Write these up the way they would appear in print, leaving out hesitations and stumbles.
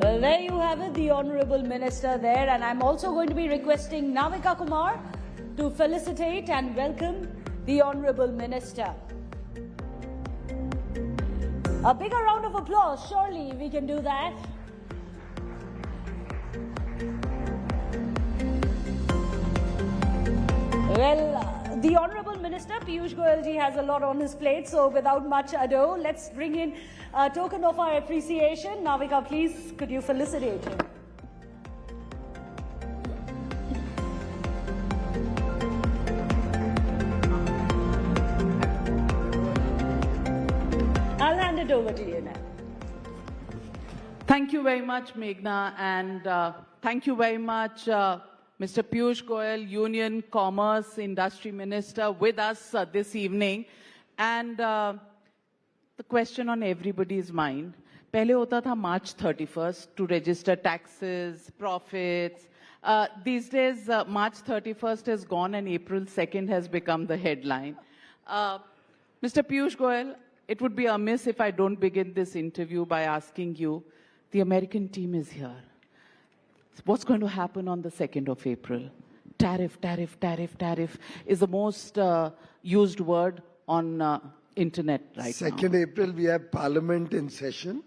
Well, there you have it, the Honourable Minister there. And I'm also going to be requesting Navika Kumar to felicitate and welcome the Honourable Minister. A bigger round of applause, surely we can do that. Well, the Honourable Minister, Piyush Goyal ji, has a lot on his plate, so without much ado, let's bring in a token of our appreciation. Navika, please, could you felicitate him? I'll hand it over to you now. Thank you very much, Meghna, and thank you very much, Mr. Piyush Goyal, Union, Commerce, Industry Minister, with us this evening. And the question on everybody's mind, पहले होता था March 31st to register taxes, profits. These days, March 31st is gone and April 2nd has become the headline. Mr. Piyush Goyal, it would be amiss if I don't begin this interview by asking you, the American team is here. What's going to happen on the 2nd of April? Tariff, tariff, tariff, tariff is the most used word on internet right now. 2nd April, we have Parliament in session.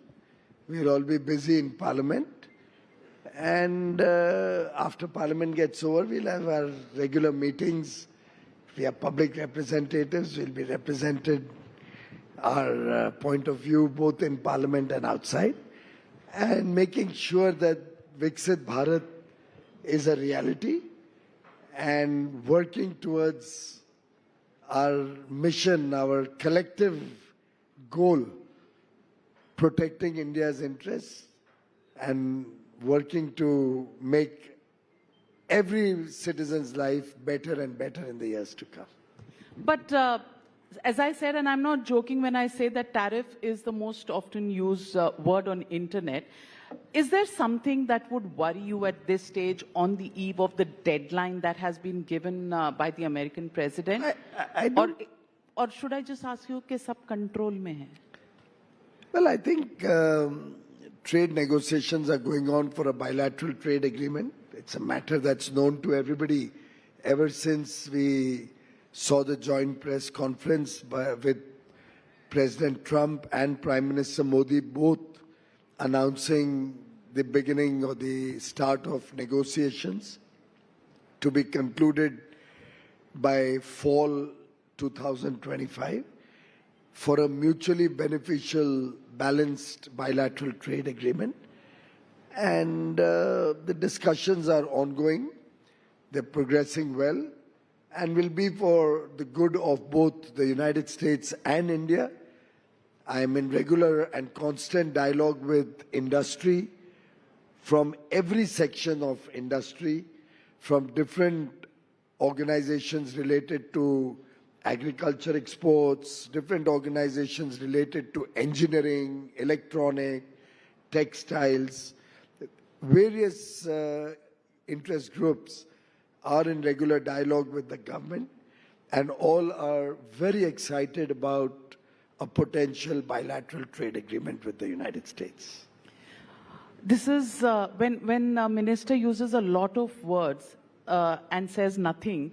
We'll all be busy in Parliament. And after Parliament gets over, we'll have our regular meetings. We have public representatives. We'll be represented our point of view both in Parliament and outside. And making sure that Viksit Bharat is a reality and working towards our mission, our collective goal, protecting India's interests and working to make every citizen's life better and better in the years to come. But as I said, and I'm not joking when I say that tariff is the most often used word on internet, is there something that would worry you at this stage on the eve of the deadline that has been given by the American president? I don't... or should I just ask you, कि सब control में है? Well, I think trade negotiations are going on for a bilateral trade agreement. It's a matter that's known to everybody ever since we saw the joint press conference with President Trump and Prime Minister Modi both announcing the beginning or the start of negotiations to be concluded by fall 2025 for a mutually beneficial, balanced bilateral trade agreement. And the discussions are ongoing. They're progressing well and will be for the good of both the United States and India. I am in regular and constant dialogue with industry from every section of industry, from different organizations related to agriculture exports, different organizations related to engineering, electronic, textiles. Various interest groups are in regular dialogue with the government, and all are very excited about a potential bilateral trade agreement with the United States. This is when a minister uses a lot of words and says nothing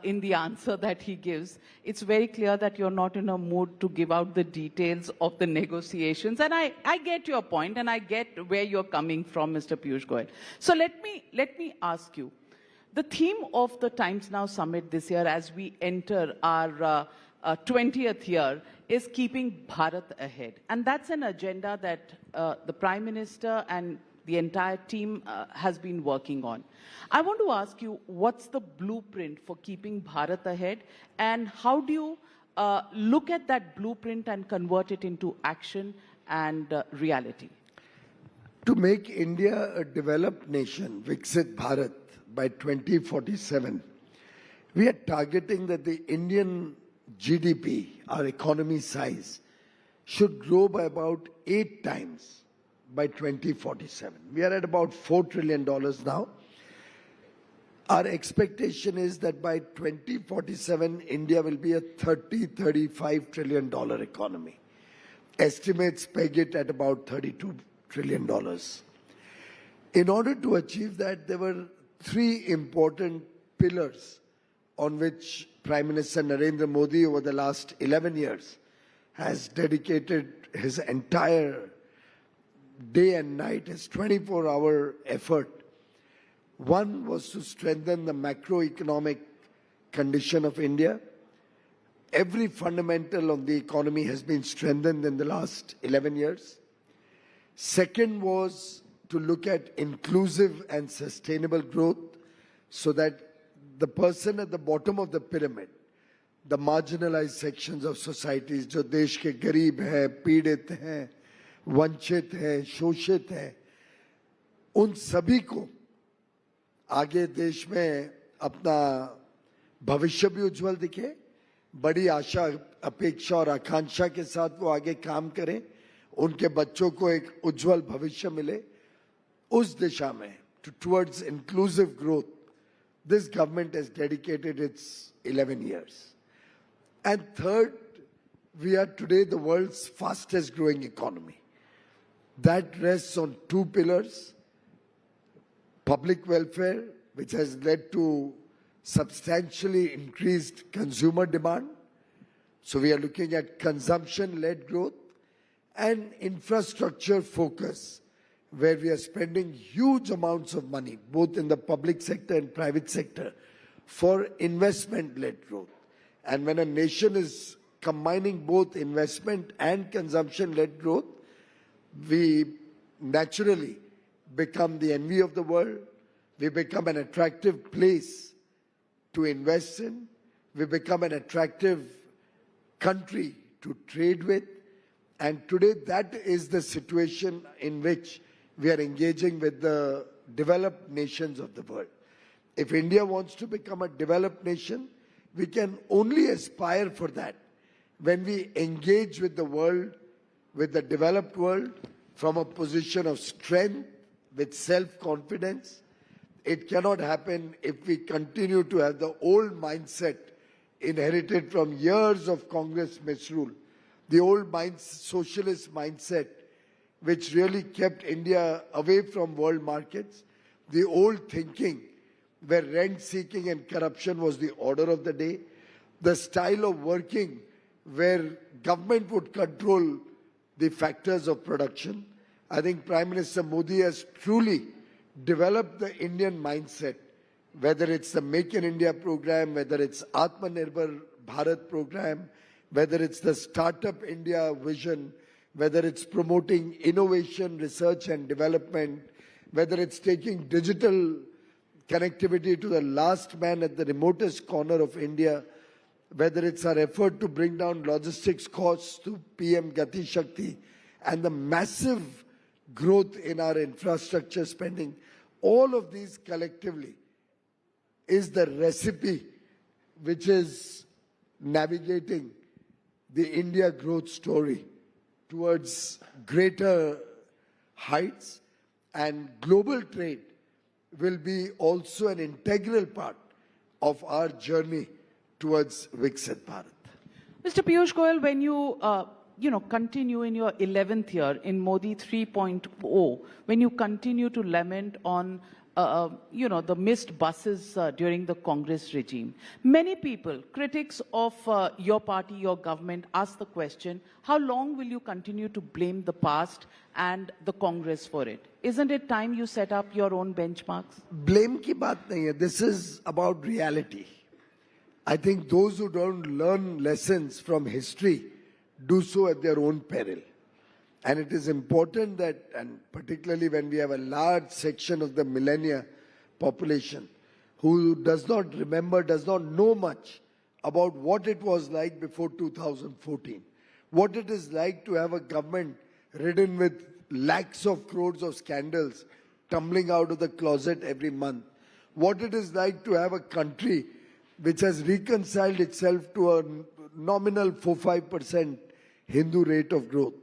in the answer that he gives, it's very clear that you're not in a mood to give out the details of the negotiations. And I get your point, and I get where you're coming from, Mr. Piyush Goyal. So let me ask you, the theme of the Times Now Summit this year, as we enter our 20th year, is keeping Bharat ahead. And that's an agenda that the Prime Minister and the entire team has been working on. I want to ask you, what's the blueprint for keeping Bharat ahead, and how do you look at that blueprint and convert it into action and reality? To make India a developed nation, Viksit Bharat, by 2047, we are targeting that the Indian GDP, our economy size, should grow by about 8 times by 2047. We are at about $4 trillion now. Our expectation is that by 2047, India will be a $35 trillion economy. Estimates peg it at about $32 trillion. In order to achieve that, there were three important pillars on which Prime Minister Narendra Modi over the last 11 years has dedicated his entire day and night, his 24-hour effort. One was to strengthen the macroeconomic condition of India. Every fundamental of the economy has been strengthened in the last 11 years. Second was to look at inclusive and sustainable growth so that the person at the bottom of the pyramid, the marginalized sections of societies, जो देश के गरीब हैं, पीड़ित हैं, वंचित हैं, शोषित हैं, उन सभी को आगे देश में अपना भविष्य भी उज्जवल दिखे, बड़ी आशा, अपेक्षा और आकांक्षा के साथ वो आगे काम करें, उनके बच्चों को एक उज्जवल भविष्य मिले, उस दिशा में, towards inclusive growth, this government has dedicated its 11 years. And third, we are today the world's fastest growing economy. That rests on two pillars: public welfare, which has led to substantially increased consumer demand. So we are looking at consumption-led growth, and infrastructure focus, where we are spending huge amounts of money, both in the public sector and private sector, for investment-led growth. And when a nation is combining both investment and consumption-led growth, we naturally become the envy of the world. We become an attractive place to invest in. We become an attractive country to trade with. And today that is the situation in which we are engaging with the developed nations of the world. If India wants to become a developed nation, we can only aspire for that when we engage with the world, with the developed world, from a position of strength, with self-confidence. It cannot happen if we continue to have the old mindset inherited from years of Congress misrule, the old socialist mindset which really kept India away from world markets, the old thinking where rent-seeking and corruption was the order of the day, the style of working where government would control the factors of production. I think Prime Minister Modi has truly developed the Indian mindset, whether it's the Make in India program, whether it's Atmanirbhar Bharat program, whether it's the Startup India vision, whether it's promoting innovation, research and development, whether it's taking digital connectivity to the last man at the remotest corner of India, whether it's our effort to bring down logistics costs to PM Gati Shakti, and the massive growth in our infrastructure spending, all of these collectively is the recipe which is navigating the India growth story towards greater heights, and global trade will be also an integral part of our journey towards Viksit Bharat. Mr. Piyush Goyal, when you continue in your 11th year in Modi 3.0, when you continue to lament on the missed buses during the Congress regime. Many people, critics of your party, your government, ask the question, how long will you continue to blame the past and the Congress for it? Isn't it time you set up your own benchmarks? Blame ki baat nahi hai. This is about reality. I think those who don't learn lessons from history do so at their own peril. And it is important that, and particularly when we have a large section of the millennia population who does not remember, does not know much about what it was like before 2014, what it is like to have a government ridden with lakhs of crores of scandals tumbling out of the closet every month, what it is like to have a country which has reconciled itself to a nominal 4-5% Hindu rate of growth,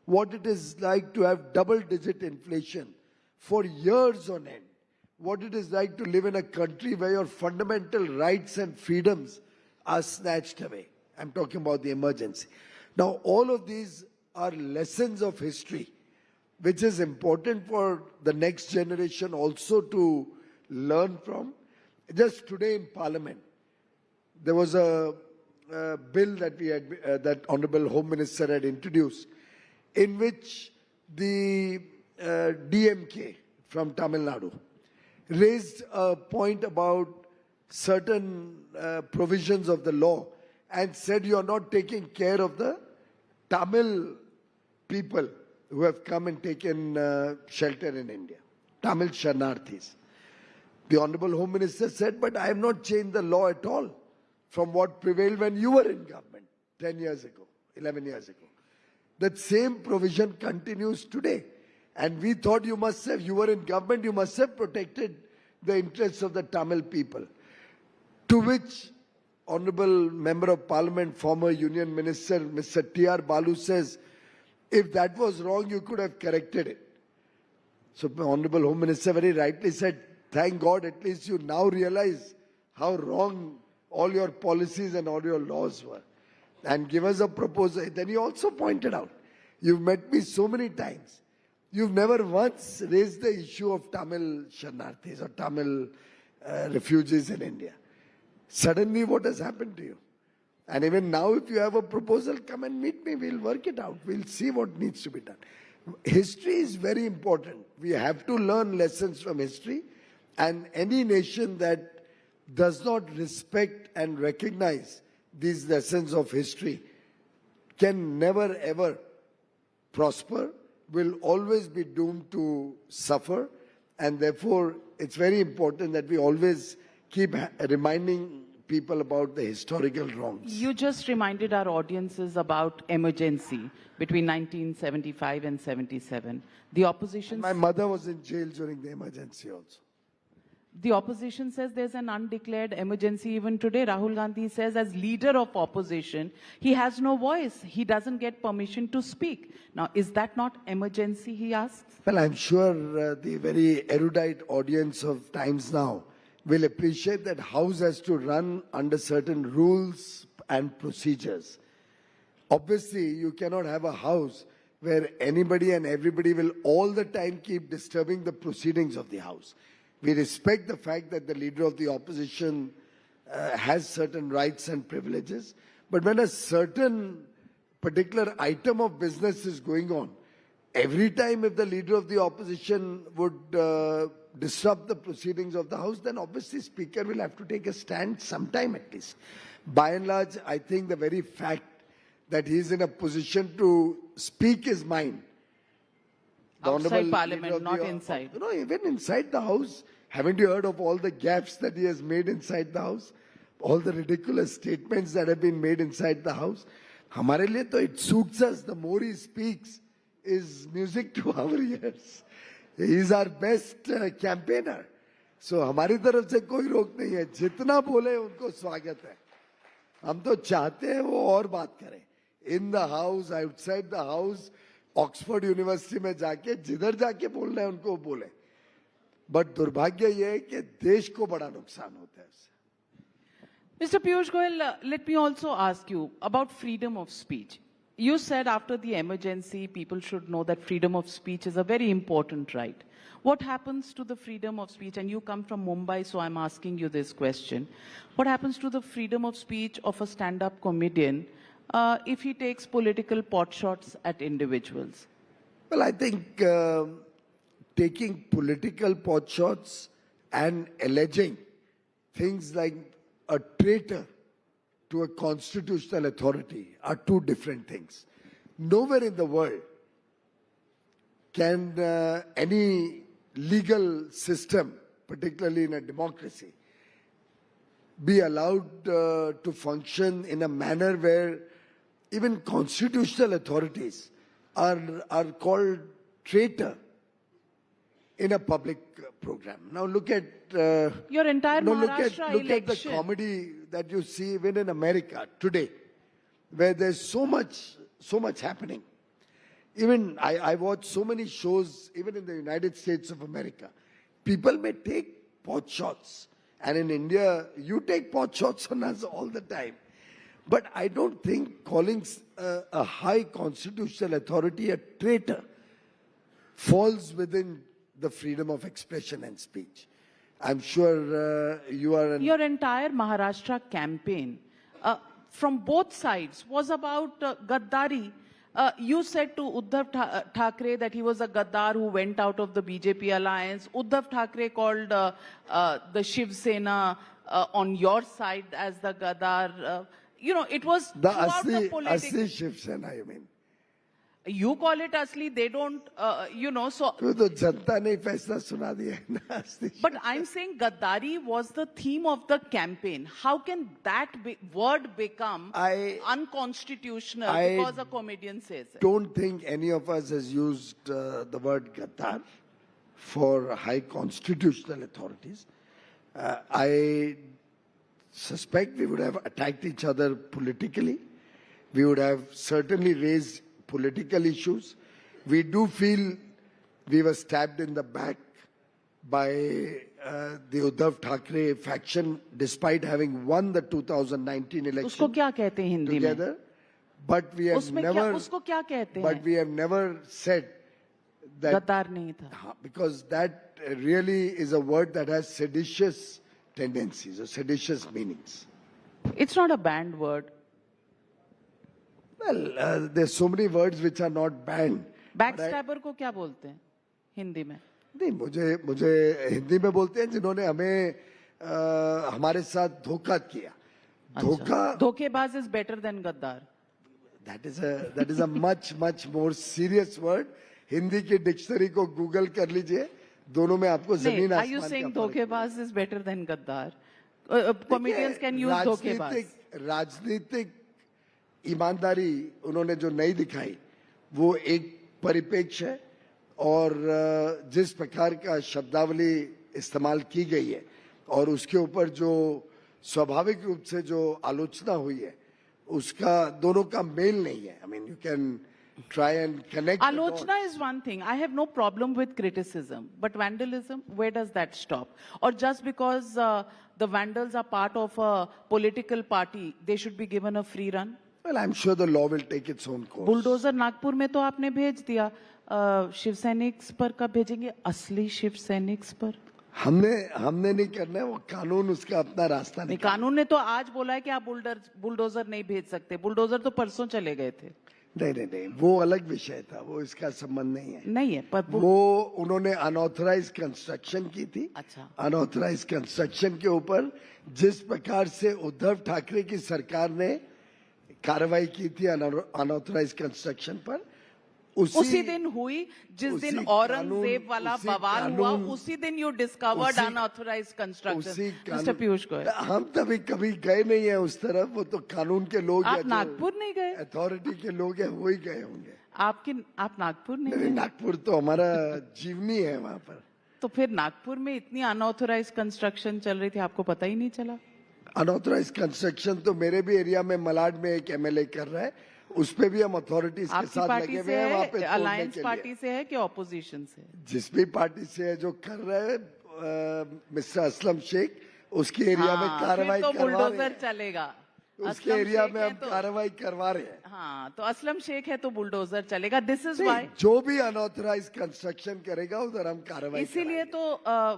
what it is like to have double-digit inflation for years on end, what it is like to live in a country where your fundamental rights and freedoms are snatched away. I'm talking about the emergency. Now, all of these are lessons of history which is important for the next generation also to learn from. Just today in Parliament, there was a bill that we had, that Honorable Home Minister had introduced, in which the DMK from Tamil Nadu raised a point about certain provisions of the law and said you are not taking care of the Tamil people who have come and taken shelter in India, Tamil Sharnarthis. The Honorable Home Minister said, but I have not changed the law at all from what prevailed when you were in government 10 years ago, 11 years ago. That same provision continues today. And we thought you were in government, you must have protected the interests of the Tamil people. To which Honorable Member of Parliament, former Union Minister, Mr. T.R. Balu says, if that was wrong, you could have corrected it. So Honorable Home Minister very rightly said, thank God at least you now realize how wrong all your policies and all your laws were. And give us a proposal. Then he also pointed out, you've met me so many times. You've never once raised the issue of Tamil Sharnarthis or Tamil refugees in India. Suddenly what has happened to you? And even now if you have a proposal, come and meet me. We'll work it out. We'll see what needs to be done. History is very important. We have to learn lessons from history. And any nation that does not respect and recognize these lessons of history can never ever prosper, will always be doomed to suffer. And therefore, it's very important that we always keep reminding people about the historical wrongs. You just reminded our audiences about emergency between 1975 and 77. The opposition... My mother was in jail during the emergency also. The opposition says there's an undeclared emergency even today. Rahul Gandhi says as leader of opposition, he has no voice. He doesn't get permission to speak. Now, is that not emergency, he asks? Well, I'm sure the very erudite audience of Times Now will appreciate that House has to run under certain rules and procedures. Obviously, you cannot have a House where anybody and everybody will all the time keep disturbing the proceedings of the House. We respect the fact that the leader of the opposition has certain rights and privileges. But when a certain particular item of business is going on, every time if the leader of the opposition would disrupt the proceedings of the House, then obviously Speaker will have to take a stand sometime at least. By and large, I think the very fact that he is in a position to speak his mind, outside Parliament, not inside. No, even inside the House. Haven't you heard of all the gaps that he has made inside the House? All the ridiculous statements that have been made inside the House. हमारे लिए तो it suits us. The more he speaks is music to our ears. He is our best campaigner. So हमारी तरफ से कोई रोक नहीं है. जितना बोले उनको स्वागत है. हम तो चाहते हैं वो और बात करें. In the House, outside the House, Oxford university में जाके जिधर जाके बोलना है उनको बोले. बट दुर्भाग्य ये है कि देश को बड़ा नुकसान होता है उससे. Mr. Piyush Goyal, let me also ask you about freedom of speech. You said after the emergency, people should know that freedom of speech is a very important right. What happens to the freedom of speech? And you come from Mumbai, so I'm asking you this question. What happens to the freedom of speech of a stand-up comedian if he takes political potshots at individuals? Well, I think taking political potshots and alleging things like a traitor to a constitutional authority are two different things. Nowhere in the world can any legal system, particularly in a democracy, be allowed to function in a manner where even constitutional authorities are called traitor in a public program. Now look at your entire Maharashtra look at the election. comedy that you see even in America today, where there's so much happening. Even I watch so many shows, even in the United States of America. People may take pot shots, and in India, you take pot shots on us all the time. But I don't think calling a high constitutional authority a traitor falls within the freedom of expression and speech. I'm sure you are. Your entire Maharashtra campaign from both sides was about Gaddari. You said to Uddhav Thackeray that he was a Gaddar who went out of the BJP alliance. Uddhav Thackeray called the Shiv Sena on your side as the Gaddar. It was The throughout the politics. Asli Shiv Sena, you mean? You call it Asli, they don't, so. तो जनता ने फैसला सुना दिया है ना असली But I'm saying Gaddari was the theme of the campaign. How can that word become unconstitutional because a comedian says it? Don't think any of us has used the word Gaddar for high constitutional authorities. I suspect we would have attacked each other politically. We would have certainly raised political issues. We do feel we were stabbed in the back by the Uddhav Thackeray faction, despite having won the 2019 election. उसको क्या कहते हैं हिंदी में? Together, but we have never. उसको क्या कहते हैं? But we have never said that गद्दार नहीं था. because that really is a word that has seditious tendencies or seditious meanings. It's not a banned word. Well, there's so many words which are not banned. Backstabber को क्या बोलते हैं हिंदी में? नहीं, मुझे हिंदी में बोलते हैं जिन्होंने हमें हमारे साथ धोखा किया. धोखेबाज is better than गद्दार. That is a much more serious word. Hindi की डिक्शनरी को गूगल कर लीजिए, दोनों में आपको जमीन आसमान. Are you saying धोखेबाज is better than गद्दार? Comedians can use धोखेबाज. राजनीतिक ईमानदारी उन्होंने जो नहीं दिखाई वो एक परिपेक्ष है, और जिस प्रकार का शब्दावली इस्तेमाल की गई है और उसके ऊपर जो स्वाभाविक रूप से जो आलोचना हुई है उसका दोनों का मेल नहीं है. I mean, you can try and connect. Alochna is one thing. I have no problem with criticism, but vandalism, where does that stop? Or just because the vandals are part of a political party, they should be given a free run? Well, I'm sure the law will take its own course. Bulldozer Nagpur में तो आपने भेज दिया, शिव सैनिक्स पर कब भेजेंगे? असली शिव सैनिक्स पर हमने नहीं करना है, वो कानून उसका अपना रास्ता नहीं. कानून ने तो आज बोला है कि आप बुलडोजर नहीं भेज सकते. बुलडोजर तो परसों चले गए थे. नहीं, वो अलग विषय था, वो इसका संबंध नहीं है. नहीं है, पर वो उन्होंने अनऑथराइज्ड कंस्ट्रक्शन की थी. अच्छा. अनऑथराइज्ड कंस्ट्रक्शन के ऊपर जिस प्रकार से उद्धव ठाकरे की सरकार ने कार्रवाई की थी अनऑथराइज्ड कंस्ट्रक्शन पर, उसी दिन हुई जिस दिन औरंगजेब वाला बवाल हुआ. उसी दिन you discovered unauthorised construction. Mister Piyush Goyal, हम तभी कभी गए नहीं है उस तरफ. वो तो कानून के लोग, आप नागपुर नहीं गए? अथॉरिटी के लोग हैं, वही गए होंगे. आप नागपुर नहीं गए? नागपुर तो हमारा जीवनी है वहाँ पर. तो फिर नागपुर में इतनी अनऑथराइज्ड कंस्ट्रक्शन चल रही थी, आपको पता ही नहीं चला? अनऑथराइज्ड कंस्ट्रक्शन तो मेरे भी एरिया में मलाड में एक एमएलए कर रहा है, उस पे भी हम अथॉरिटीज के साथ लगे हुए हैं. वहाँ पे अलायंस पार्टी से है कि ऑपोजिशन से? जिस भी पार्टी से है जो कर रहा है, मिस्टर असलम शेख, उसके एरिया में कार्रवाई तो करवा रहे बुलडोजर हैं. चलेगा. उसके एरिया में हम कार्रवाई करवा रहे हैं. हाँ, तो असलम शेख है तो बुलडोजर चलेगा. दिस इज व्हाई जो भी अनऑथराइज्ड कंस्ट्रक्शन करेगा उधर हम कार्रवाई. इसीलिए तो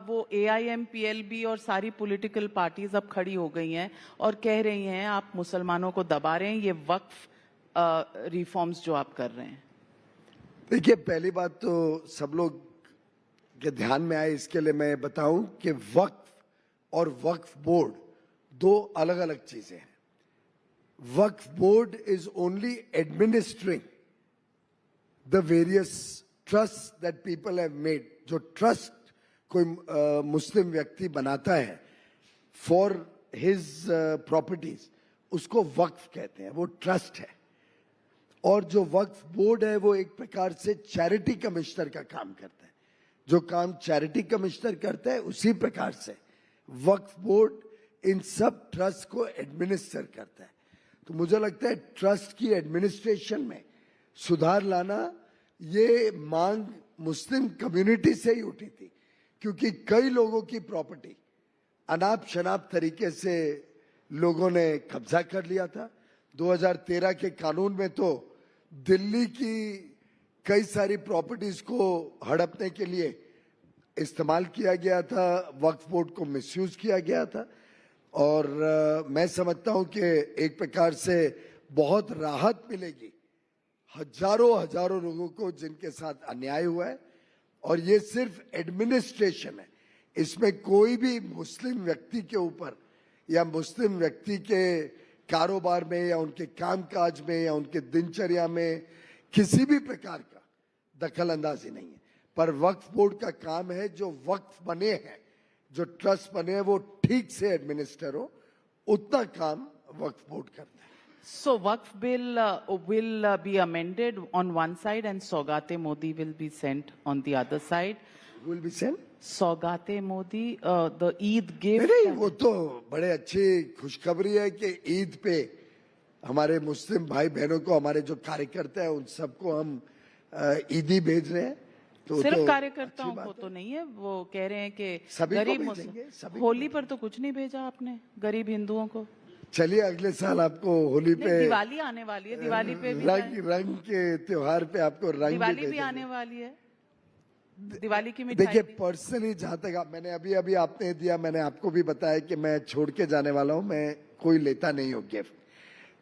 वो AIM, PLB और सारी पॉलिटिकल पार्टीज अब खड़ी हो गई हैं और कह रही हैं आप मुसलमानों को दबा रहे हैं, ये वक्फ रिफॉर्म्स जो आप कर रहे हैं. देखिए, पहली बात तो सब लोग के ध्यान में आए इसके लिए मैं बताऊं कि वक्फ और वक्फ बोर्ड दो अलग अलग चीजें हैं. Waqf board is only administering the various trust that people have made. जो ट्रस्ट कोई मुस्लिम व्यक्ति बनाता है फॉर हिज प्रॉपर्टीज, उसको वक्फ कहते हैं, वो ट्रस्ट है. और जो वक्फ बोर्ड है वो एक प्रकार से चैरिटी कमिश्नर का काम करता है. जो काम चैरिटी कमिश्नर करता है उसी प्रकार से वक्फ बोर्ड इन सब ट्रस्ट को एडमिनिस्टर करता है. तो मुझे लगता है ट्रस्ट की एडमिनिस्ट्रेशन में सुधार लाना, ये मांग मुस्लिम कम्युनिटी से ही उठी थी, क्योंकि कई लोगों की प्रॉपर्टी अनाप शनाप तरीके से लोगों ने कब्जा कर लिया था. 2013 के कानून में तो दिल्ली की कई सारी प्रॉपर्टीज को हड़पने के लिए इस्तेमाल किया गया था, वक्फ बोर्ड को मिसयूज किया गया था। और मैं समझता हूं कि एक प्रकार से बहुत राहत मिलेगी हजारों लोगों को जिनके साथ अन्याय हुआ है। और ये सिर्फ एडमिनिस्ट्रेशन है, इसमें कोई भी मुस्लिम व्यक्ति के ऊपर या मुस्लिम व्यक्ति के कारोबार में या उनके कामकाज में या उनके दिनचर्या में किसी भी प्रकार का दखल अंदाजी नहीं है। पर वक्फ बोर्ड का काम है, जो वक्फ बने हैं, जो ट्रस्ट बने हैं, वो ठीक से एडमिनिस्टर हो, उतना काम वक्फ बोर्ड करता है। So Waqf bill will be amended on one side and Saugate Modi will be sent on the other side. Will be sent? Saugate Modi, the Eid gift. नहीं, वो तो बड़े अच्छी खुशखबरी है कि ईद पे हमारे मुस्लिम भाई बहनों को, हमारे जो कार्यकर्ता है उन सबको हम ईदी भेज रहे हैं। तो सिर्फ कार्यकर्ताओं को तो नहीं है, वो कह रहे हैं कि गरीब मुस्लिम, होली पर तो कुछ नहीं भेजा आपने गरीब हिंदुओं को। चलिए अगले साल आपको होली पे, दिवाली आने वाली है, दिवाली पे भी रंग के त्योहार पे आपको रंग दिवाली भी आने वाली है, दिवाली की मिठाई। देखिए पर्सनली जहां तक मैंने अभी आपने दिया, मैंने आपको भी बताया कि मैं छोड़ के जाने वाला हूं, मैं कोई लेता नहीं हूं गिफ्ट।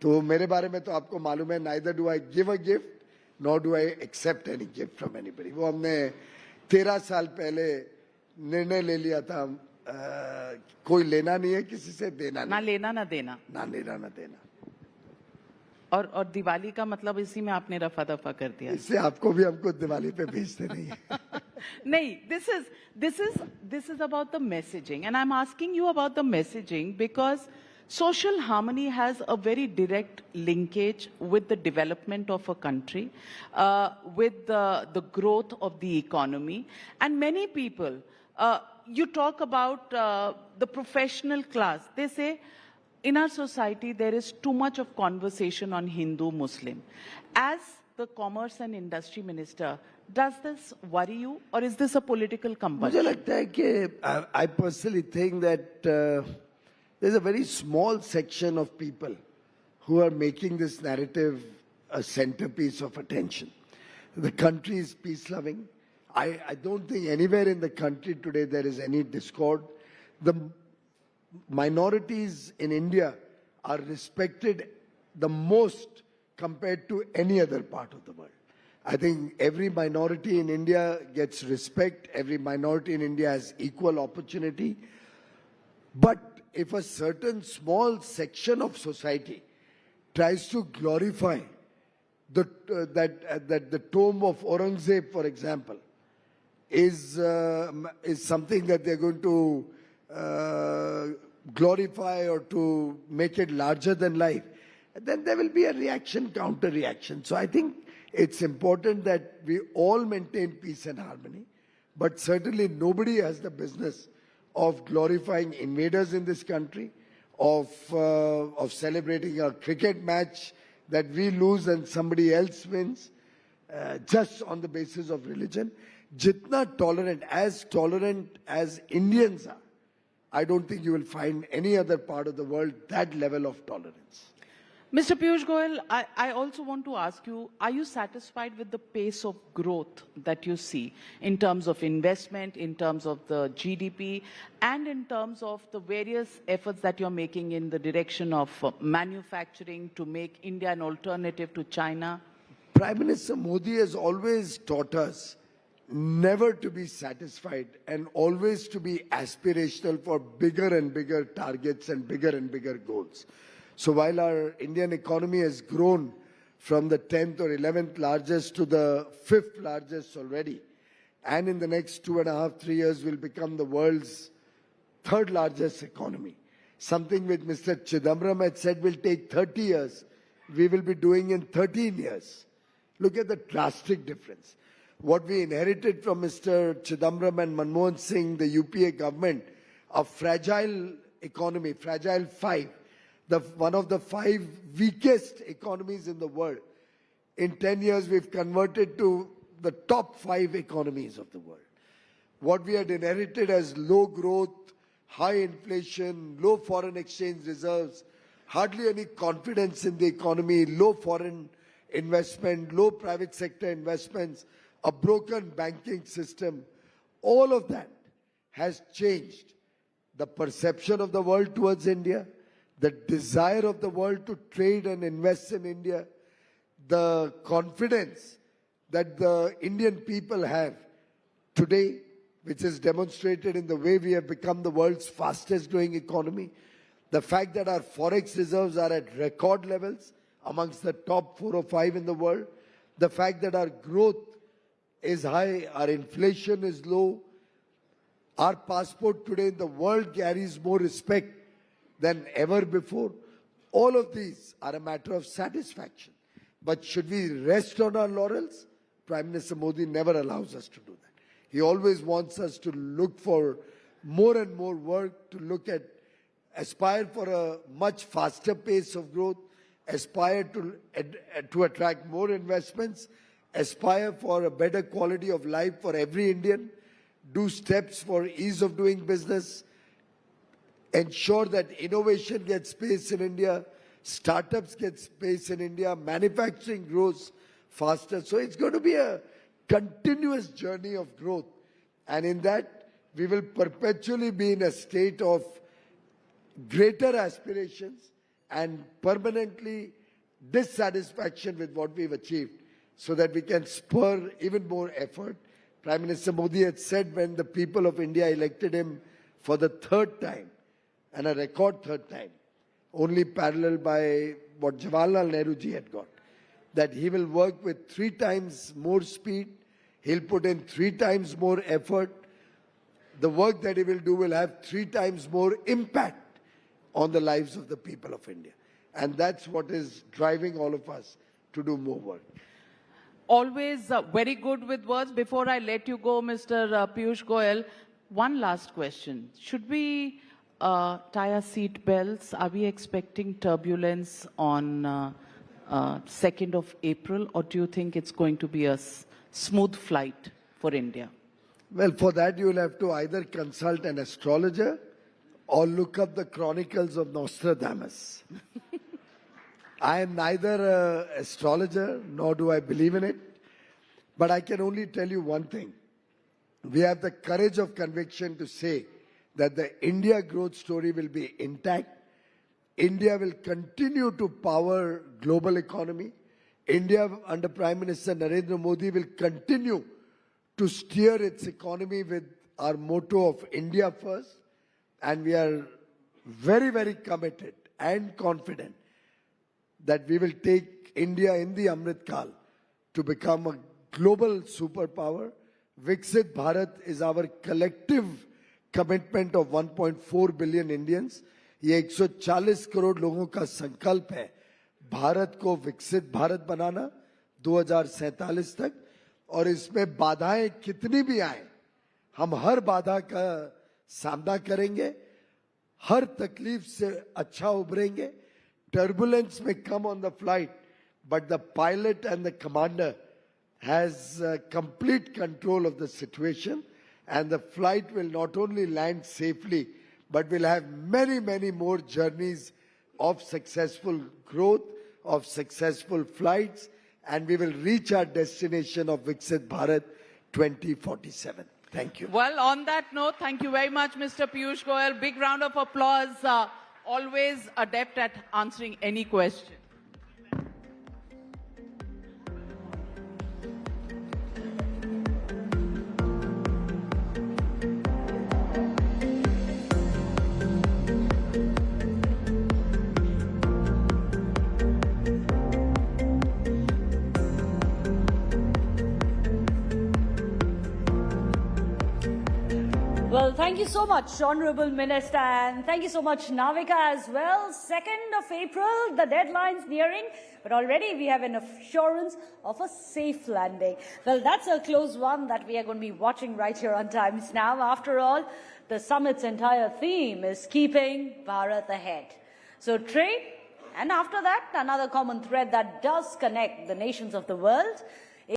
तो मेरे बारे में तो आपको मालूम है, neither do I give a gift nor do I accept any gift from anybody. वो हमने 13 साल पहले निर्णय ले लिया था, कोई लेना नहीं है किसी से, देना नहीं, ना लेना ना देना, ना लेना ना देना। और दिवाली का मतलब इसी में आपने रफा दफा कर दिया। इससे आपको भी हमको दिवाली पे भेजते नहीं है। नहीं, this is about the messaging, and I'm asking you about the messaging because social harmony has a very direct linkage with the development of a country, with the growth of the economy, and many people. You talk about the professional class. They say, in our society, there is too much of conversation on Hindu-Muslim. As the Commerce and Industry Minister, does this worry you, or is this a political compulsion? मुझे लगता है कि I personally think that there's a very small section of people who are making this narrative a centerpiece of attention. The country is peace-loving. I don't think anywhere in the country today there is any discord. The minorities in India are respected the most compared to any other part of the world. I think every minority in India gets respect. Every minority in India has equal opportunity. But if a certain small section of society tries to glorify that the tomb of Aurangzeb, for example, is something that they're going to glorify or to make it larger than life, then there will be a reaction, counter-reaction. So I think it's important that we all maintain peace and harmony, but certainly nobody has the business of glorifying invaders in this country, of celebrating a cricket match that we lose and somebody else wins, just on the basis of religion. Jitna tolerant as Indians are, I don't think you will find any other part of the world that level of tolerance. Mr. Piyush Goyal, I also want to ask you, are you satisfied with the pace of growth that you see in terms of investment, in terms of the GDP, and in terms of the various efforts that you're making in the direction of manufacturing to make India an alternative to China? Prime Minister Modi has always taught us never to be satisfied and always to be aspirational for bigger and bigger targets and bigger goals. So while our Indian economy has grown from the 10th or 11th largest to the 5th largest already, and in the next 2.5, 3 years will become the world's 3rd largest economy, something which Mr. Chidambaram had said will take 30 years, we will be doing in 13 years. Look at the drastic difference. What we inherited from Mr. Chidambaram and Manmohan Singh, the UPA government, a fragile economy, fragile five, one of the 5 weakest economies in the world. In 10 years, we've converted to the top 5 economies of the world. What we had inherited as low growth, high inflation, low foreign exchange reserves, hardly any confidence in the economy, low foreign investment, low private sector investments, a broken banking system, all of that has changed the perception of the world towards India, the desire of the world to trade and invest in India, the confidence that the Indian people have today, which is demonstrated in the way we have become the world's fastest growing economy, the fact that our forex reserves are at record levels amongst the top 4 or 5 in the world, the fact that our growth is high, our inflation is low, our passport today in the world carries more respect than ever before. All of these are a matter of satisfaction. But should we rest on our laurels? Prime Minister Modi never allows us to do that. He always wants us to look for more and more work, to aspire for a much faster pace of growth, aspire to attract more investments, aspire for a better quality of life for every Indian, do steps for ease of doing business, ensure that innovation gets space in India, startups get space in India, manufacturing grows faster. So it's going to be a continuous journey of growth. And in that, we will perpetually be in a state of greater aspirations and permanently dissatisfaction with what we've achieved, so that we can spur even more effort. Prime Minister Modi had said when the people of India elected him for the 3rd time, and a record 3rd time, only paralleled by what Jawaharlal Nehru ji had got, that he will work with 3 times more speed, he'll put in 3 times more effort, the work that he will do will have 3 times more impact on the lives of the people of India. And that's what is driving all of us to do more work. Always very good with words. Before I let you go, Mr. Piyush Goyal, one last question. Should we tie our seat belts? Are we expecting turbulence on 2nd of April, or do you think it's going to be a smooth flight for India? Well, for that you will have to either consult an astrologer or look up the chronicles of Nostradamus. I am neither an astrologer, nor do I believe in it. But I can only tell you one thing. We have the courage of conviction to say that the India growth story will be intact. India will continue to power global economy. India under Prime Minister Narendra Modi will continue to steer its economy with our motto of India first. And we are very, very committed and confident that we will take India in the Amrit Kal to become a global superpower. Viksit Bharat is our collective commitment of 1.4 billion Indians. ये 140 करोड़ लोगों का संकल्प है भारत को विकसित भारत बनाना 2047 तक, और इसमें बाधाएं कितनी भी आए हम हर बाधा का सामना करेंगे, हर तकलीफ से अच्छा उभरेंगे. Turbulence may come on the flight, but the pilot and the commander has complete control of the situation, and the flight will not only land safely, but will have many, many more journeys of successful growth, of successful flights, and we will reach our destination of Viksit Bharat 2047. Thank you. Well, on that note, thank you very much, Mr. Piyush Goyal. Big round of applause. Always adept at answering any question. Well, thank you so much, Honorable Minister, and thank you so much, Navika, as well. 2nd of April, the deadline's nearing, but already we have an assurance of a safe landing. Well, that's a close one that we are going to be watching right here on Times Now. After all, the summit's entire theme is keeping Bharat ahead. So trade, and after that, another common thread that does connect the nations of the world.